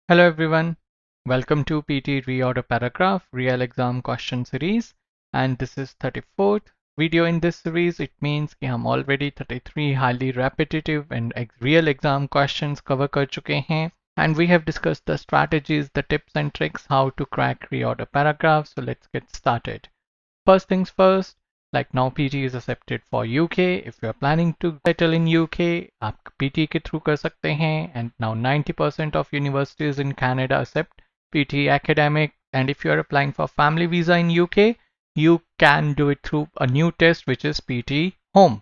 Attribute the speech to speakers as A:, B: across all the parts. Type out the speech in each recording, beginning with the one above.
A: Hello everyone, welcome to PTE Reorder Paragraph Real Exam Question Series, and this is 34th video in this series. It means कि हम already 33 highly repetitive and real exam questions cover कर चुके हैं, and we have discussed the strategies, the tips and tricks how to crack reorder paragraphs. So let's get started. First things first, like now PTE is accepted for UK. If you are planning to settle in UK, आप PTE के through कर सकते हैं. And now 90% of universities in Canada accept PTE academic. And if you are applying for family visa in UK, you can do it through a new test which is PTE Home.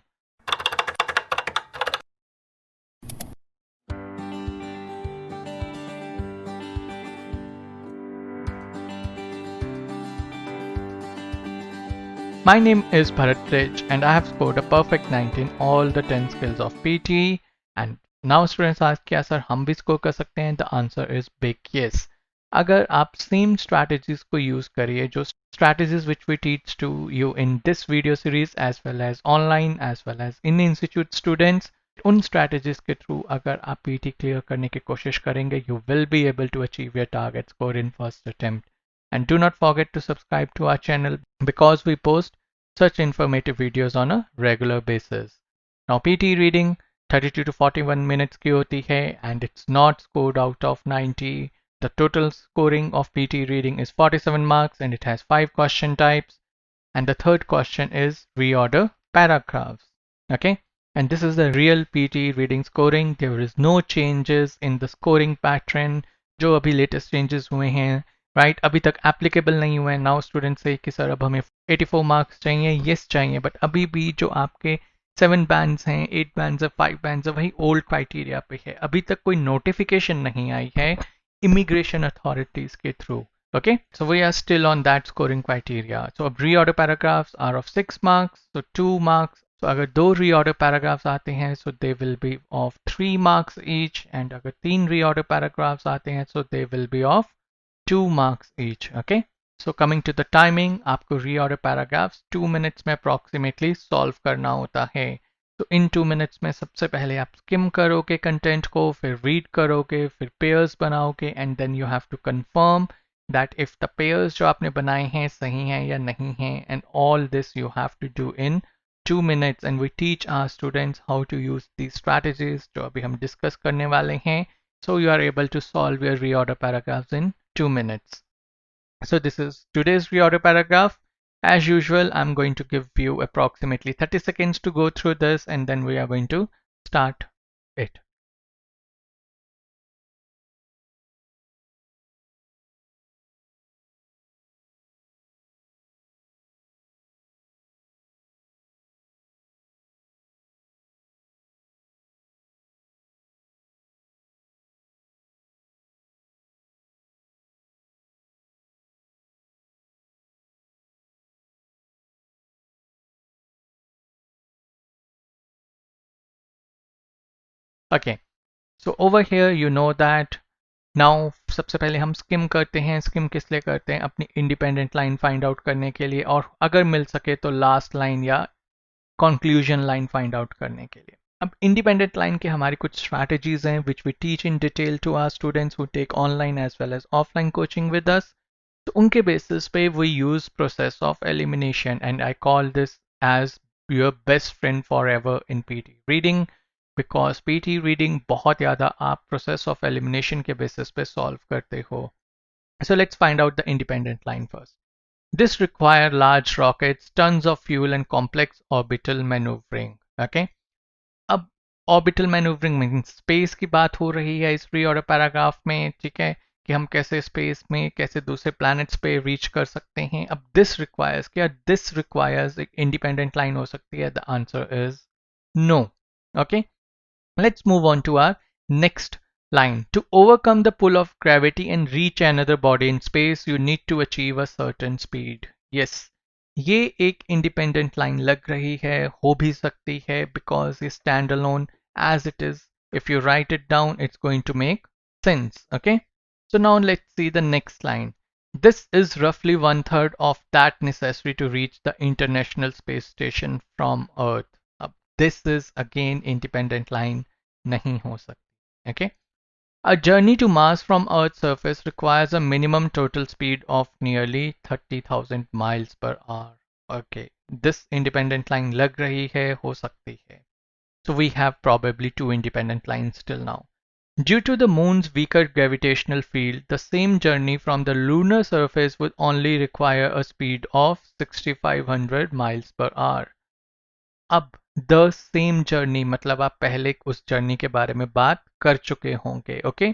A: My name is Bhrat Brij and I have scored a perfect 90 in all the 10 skills of PTE. And now students ask क्या sir हम भी score कर सकते हैं? The answer is big yes. अगर आप same strategies को use करिए जो strategies which we teach to you in this video series as well as online as well as in institute students, उन strategies के through अगर आप PT clear करने की कोशिश करेंगे, you will be able to achieve your target score in first attempt. And do not forget to subscribe to our channel because we post such informative videos on a regular basis. Now PT reading 32 to 41 minutes की होती है and it's not scored out of 90. The total scoring of PT reading is 47 marks and it has 5 question types. And the third question is reorder paragraphs. Okay, and this is the real PT reading scoring. There is no changes in the scoring pattern. जो अभी latest changes हुए हैं, right अभी तक applicable नहीं हुए हैं. Now student से कि सर अब हमें 84 मार्क्स चाहिए, यस चाहिए, बट अभी भी जो आपके 7 बैंड्स हैं, 8 बैंड्स है, 5 बैंड्स है, वही ओल्ड क्राइटेरिया पे है. अभी तक कोई नोटिफिकेशन नहीं आई है इमिग्रेशन अथॉरिटीज के through. Okay, so we are still on that scoring criteria. So reorder paragraphs are of 6 marks, so 2 marks. So अगर 2 reorder paragraphs आते हैं, so they will be of 3 marks each. And अगर 3 reorder paragraphs आते हैं, so they will be of 2 marks each. Okay, so coming to the timing, आपको reorder paragraphs 2 minutes में approximately solve करना होता है. तो इन 2 minutes में सबसे पहले आप skim करोगे कंटेंट को, फिर read करोगे, फिर pairs बनाओगे, and then you have to confirm that if the pairs जो आपने बनाए हैं सही हैं या नहीं हैं, and all this you have to do in 2 minutes. And we teach our students how to use these strategies जो अभी हम discuss करने वाले हैं, so you are able to solve your reorder paragraphs in 2 minutes. So this is today's reorder paragraph. As usual, I'm going to give you approximately 30 seconds to go through this and then we are going to start it. Okay, so over here you know that now सबसे पहले हम scheme करते हैं. Scheme किस लिए करते हैं? अपनी इंडिपेंडेंट लाइन फाइंड आउट करने के लिए, और अगर मिल सके तो लास्ट लाइन या कंक्लूजन लाइन फाइंड आउट करने के लिए. अब इंडिपेंडेंट लाइन के हमारी कुछ स्ट्रैटेजीज हैं which we teach in detail to our students who take online as well as offline coaching with us. तो उनके बेसिस पे we use process of elimination and I call this as your best friend for ever in PT reading, because PT reading बहुत ज़्यादा आप process of elimination के basis पे solve करते हो. So let's find out the independent line first. This require large rockets, tons of fuel and complex orbital maneuvering. Okay, अब orbital maneuvering means space की बात हो रही है इस reorder paragraph में, ठीक है, कि हम कैसे space में कैसे दूसरे planets पे reach कर सकते हैं. अब this requires, क्या this requires एक independent line हो सकती है? The answer is no. Okay, let's move on to our next line. To overcome the pull of gravity and reach another body in space, you need to achieve a certain speed. Yes, ये एक independent line लग रही है, हो भी सकती है, because ये stand alone as it is. If you write it down, it's going to make sense. Okay, so now let's see the next line. This is roughly 1/3 of that necessary to reach the International Space Station from Earth. This is again independent line नहीं हो सकती. Okay, A journey to Mars from Earth's surface requires a minimum total speed of nearly 30,000 miles per hour. Okay, this independent line लग रही है, हो सकती है. So we have probably two independent lines till now. Due to the moon's weaker gravitational field, the same journey from the lunar surface would only require a speed of 6500 miles per hour. अब the same journey मतलब आप पहले उस journey के बारे में बात कर चुके होंगे. Okay,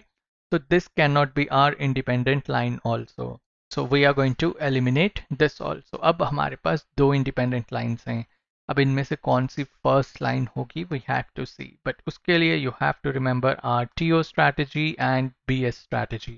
A: so this cannot be our independent line also. So we are going to eliminate this also. अब हमारे पास दो independent lines हैं. अब इनमें से कौन सी फर्स्ट लाइन होगी we have to see. But उसके लिए you have to remember our TO strategy and BS strategy.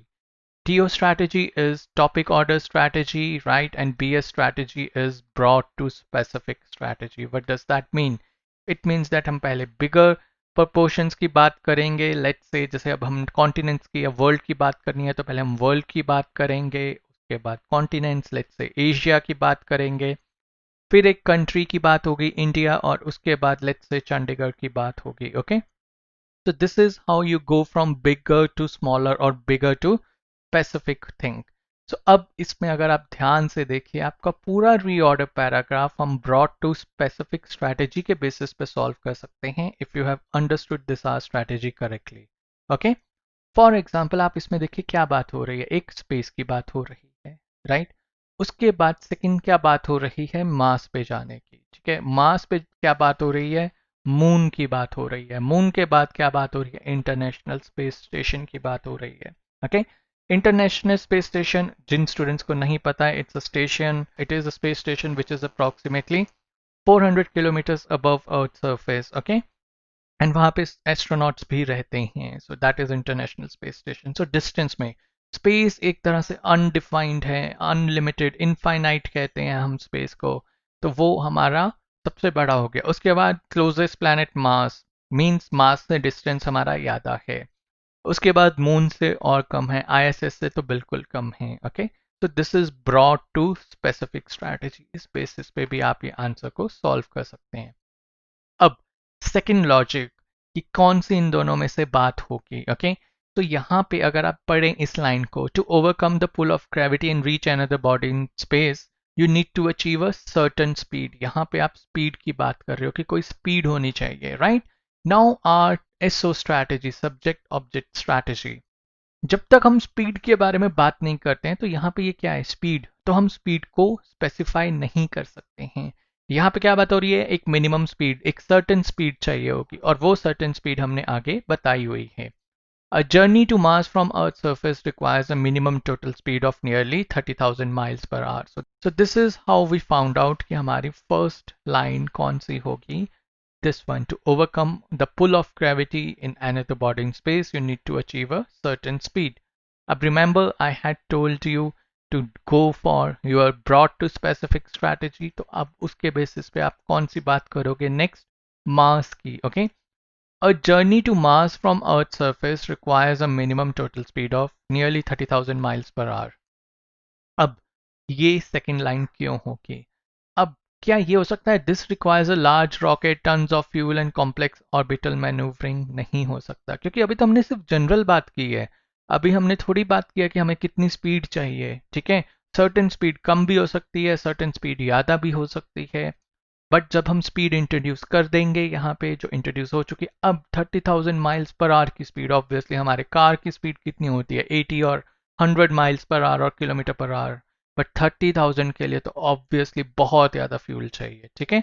A: TO strategy is topic order strategy, right? And BS strategy is broad to specific strategy. What does that mean? It means that हम पहले bigger proportions की बात करेंगे. Let's say जैसे अब हम continents की या world की बात करनी है तो पहले हम world की बात करेंगे. उसके बाद continents, let's say Asia की बात करेंगे. फिर एक country की बात होगी India और उसके बाद let's say चंडीगढ़ की बात होगी. Okay? So this is how you go from bigger to smaller or bigger to specific thing. So अब इसमें अगर आप ध्यान से देखिए आपका पूरा रीऑर्डर पैराग्राफ हम ब्रॉड टू स्पेसिफिक स्ट्रैटेजी के बेसिस पे सॉल्व कर सकते हैं if you have understood this our strategy correctly. Okay, for example आप इसमें देखिए क्या बात हो रही है, एक स्पेस की बात हो रही है, राइट? उसके बाद सेकंड क्या बात हो रही है, मार्स पे जाने की. ठीक है, मार्स पे क्या बात हो रही है, मून की बात हो रही है. मून के बाद क्या बात हो रही है, इंटरनेशनल स्पेस स्टेशन की बात हो रही है. ओके, इंटरनेशनल स्पेस स्टेशन जिन स्टूडेंट्स को नहीं पता है, it's a station, it is a space station which is approximately 400 kilometres above earth surface. Okay, and वहां पे एस्ट्रोनॉट्स भी रहते हैं. So that is international space station. So distance में स्पेस एक तरह से अनडिफाइंड है, अनलिमिटेड, इनफाइनाइट कहते हैं हम स्पेस को. तो वो हमारा सबसे बड़ा हो गया. उसके बाद closest planet Mars, means Mars से डिस्टेंस हमारा ज़्यादा है. उसके बाद मून से और कम है, आईएसएस से तो बिल्कुल कम है. ओके, तो this is broad to specific strategy. इस बेसिस पे भी आप ये आंसर को सॉल्व कर सकते हैं. अब सेकंड लॉजिक कि कौन सी इन दोनों में से बात होगी. ओके, तो यहाँ पे अगर आप पढ़ें इस लाइन को, to overcome the pull of gravity and reach another body in space you need to achieve a certain speed. यहाँ पे आप स्पीड की बात कर रहे हो कि कोई स्पीड होनी चाहिए, right? Now our SO strategy, subject object strategy. जब तक हम स्पीड के बारे में बात नहीं करते हैं तो यहाँ पे ये क्या है, स्पीड. तो हम स्पीड को स्पेसिफाई नहीं कर सकते हैं. यहाँ पे क्या बात हो रही है, एक मिनिमम स्पीड, एक सर्टेन स्पीड चाहिए होगी और वो सर्टेन स्पीड हमने आगे बताई हुई है. A journey to Mars from Earth's surface requires a minimum total speed of nearly 30,000 miles per hour. So this is how we found out कि हमारी first line कौन सी होगी. This one, to overcome the pull of gravity in another body in space, you need to achieve a certain speed. Ab remember, I had told you to go for your broad to specific strategy. तो अब उसके basis पे आप कौन सी बात करोगे next, Mars की. Okay, a journey to Mars from Earth's surface requires a minimum total speed of nearly 30,000 miles per hour. अब ये सेकंड लाइन क्यों होगी? अब क्या ये हो सकता है this requires a large rocket, tons of fuel and complex orbital manoeuvring? नहीं हो सकता, क्योंकि अभी तो हमने सिर्फ जनरल बात की है. अभी हमने थोड़ी बात किया कि हमें कितनी स्पीड चाहिए. ठीक है, सर्टेन स्पीड कम भी हो सकती है, सर्टेन स्पीड ज़्यादा भी हो सकती है. बट जब हम स्पीड इंट्रोड्यूस कर देंगे यहाँ पे जो इंट्रोड्यूस हो चुकी है, अब 30,000 माइल्स पर आवर की स्पीड, ऑब्वियसली हमारे कार की स्पीड कितनी होती है, 80 और 100 माइल्स पर आवर और किलोमीटर पर आवर. बट 30,000 के लिए तो ऑब्वियसली बहुत ज़्यादा फ्यूल चाहिए. ठीक है,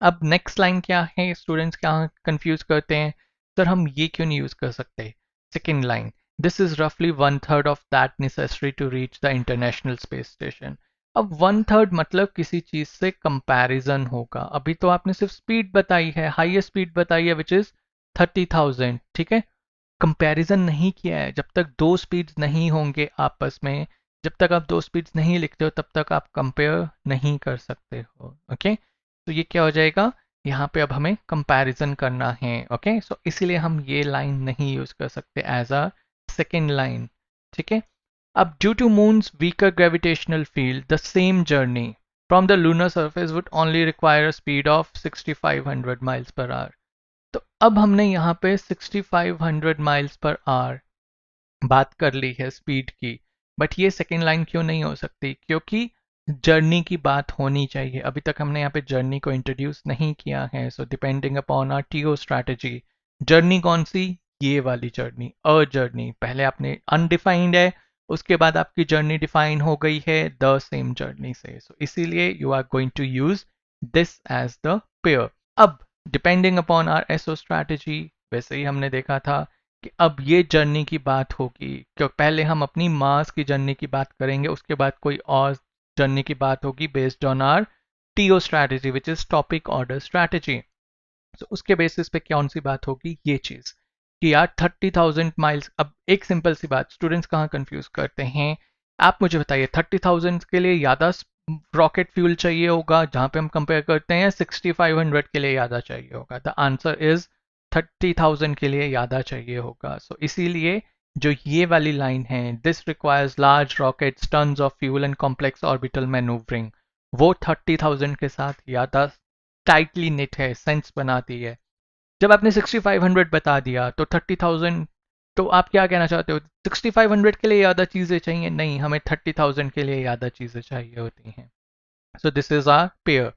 A: अब नेक्स्ट लाइन क्या है, स्टूडेंट्स क्या कंफ्यूज करते हैं, सर हम ये क्यों नहीं यूज कर सकते. सेकेंड लाइन, दिस इज रफली 1/3 of that necessary to reach the international space station. अब 1/3 मतलब किसी चीज से कंपैरिजन होगा. अभी तो आपने सिर्फ स्पीड बताई है, हाईएस्ट स्पीड बताई है विच इज 30,000. ठीक है, कंपैरिजन नहीं किया है. जब तक दो स्पीड्स नहीं होंगे आपस में, जब तक आप दो स्पीड्स नहीं लिखते हो तब तक आप कंपेयर नहीं कर सकते हो. ओके, तो ये क्या हो जाएगा, यहाँ पे अब हमें कंपैरिजन करना है. ओके, सो इसीलिए हम ये लाइन नहीं यूज कर सकते एज अ सेकेंड लाइन. ठीक है, अब due to moon's weaker gravitational field the same journey from the lunar surface would only require a speed of 6500 miles per hour. तो अब हमने यहाँ पे 6500 माइल्स पर आवर बात कर ली है स्पीड की, बट ये सेकेंड लाइन क्यों नहीं हो सकती? क्योंकि जर्नी की बात होनी चाहिए। अभी तक हमने यहाँ पे जर्नी को इंट्रोड्यूस नहीं किया है। So depending upon our TO strategy, journey कौन सी? ये वाली जर्नी, अ जर्नी। पहले आपने अनडिफाइंड है, उसके बाद आपकी जर्नी डिफाइन हो गई है द सेम जर्नी से। सो इसीलिए you are going to use this as the pair. अब depending upon R SO strategy, वैसे ही हमने देखा था कि अब ये जर्नी की बात होगी, क्योंकि पहले हम अपनी मास की जर्नी की बात करेंगे, उसके बाद कोई और जर्नी की बात होगी based on R TO strategy which is topic order strategy. तो उसके बेसिस पे कौन सी बात होगी? ये चीज कि यार 30,000 माइल्स। अब एक सिंपल सी बात, स्टूडेंट्स कहाँ कंफ्यूज करते हैं, आप मुझे बताइए 30,000 के लिए ज्यादा रॉकेट फ्यूल चाहिए होगा जहां पे हम कंपेयर करते हैं, 6500 के लिए ज्यादा चाहिए होगा? द आंसर इज 30,000 के लिए ज्यादा चाहिए होगा। सो इसीलिए जो ये वाली लाइन है, this requires large rockets, tons of fuel and complex orbital manoeuvring, वो 30,000 के साथ ज्यादा टाइटली निट है, सेंस बनाती है। जब आपने 6500 बता दिया तो 30,000, तो आप क्या कहना चाहते हो? 6500 के लिए ज़्यादा चीज़ें चाहिए? नहीं, हमें 30,000 के लिए ज़्यादा चीज़ें चाहिए होती हैं। So this is R pair.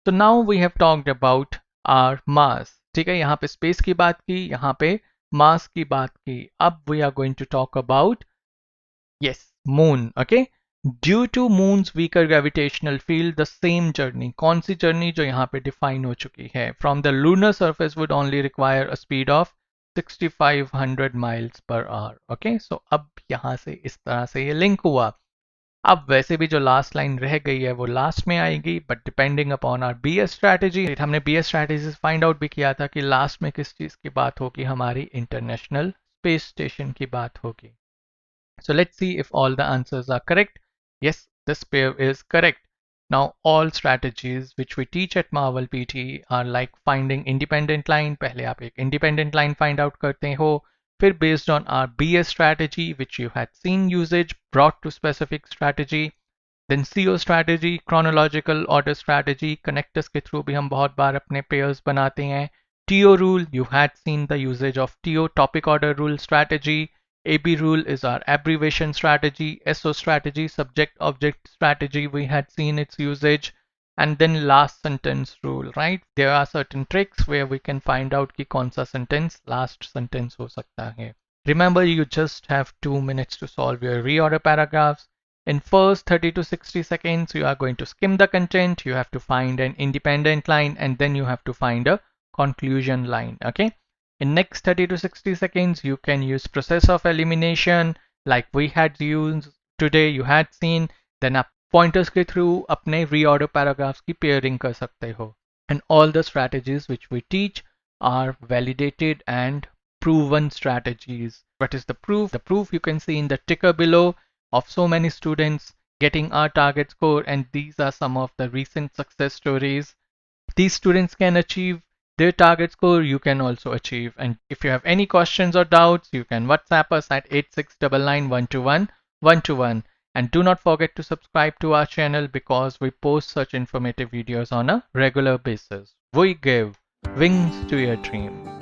A: तो now we have talked about R mass. ठीक है, यहाँ पे स्पेस की बात की, यहाँ पे मास की बात की। अब we are going to talk about, yes, moon. Okay, due to moon's weaker gravitational field, the same journey, कौन सी journey जो यहाँ पे define हो चुकी है, from the lunar surface would only require a speed of 6500 miles per hour. Okay, so अब यहाँ से इस तरह से ये लिंक हुआ। अब वैसे भी जो लास्ट लाइन रह गई है वो लास्ट में आएगी, but depending upon R B S strategy, हमने B S strategy find out भी किया था कि लास्ट में किस चीज़ की बात होगी, हमारी इंटरनेशनल स्पेस स्टेशन की बात होगी। So let's see if all the answers are correct. Yes, this pair is correct. Now all strategies which we teach at Marvel PTE are like finding independent line. पहले आप एक independent line find out करते हो, फिर based on our BS strategy which you had seen usage brought to specific strategy, then CO strategy, chronological order strategy, connectors के through भी हम बहुत बार अपने pairs बनाते हैं। TO rule, you had seen the usage of TO, topic order rule strategy. AB rule is our abbreviation strategy. SO strategy, subject object strategy, we had seen its usage. And then last sentence rule, right? There are certain tricks where we can find out कि कौन सा sentence last sentence हो सकता है. Remember, you just have 2 minutes to solve your reorder paragraphs. In first 30 to 60 seconds, you are going to skim the content. You have to find an independent line and then you have to find a conclusion line. Okay. In next 30 to 60 seconds, you can use process of elimination like we had used today. You had seen. Then आप pointers के through अपने reorder paragraphs की pairing कर सकते हो. And all the strategies which we teach are validated and proven strategies. What is the proof? The proof you can see in the ticker below of so many students getting our target score, and these are some of the recent success stories. These students can achieve their target score, you can also achieve. And if you have any questions or doubts, you can WhatsApp us at 8699121121. And do not forget to subscribe to our channel because we post such informative videos on a regular basis. We give wings to your dream.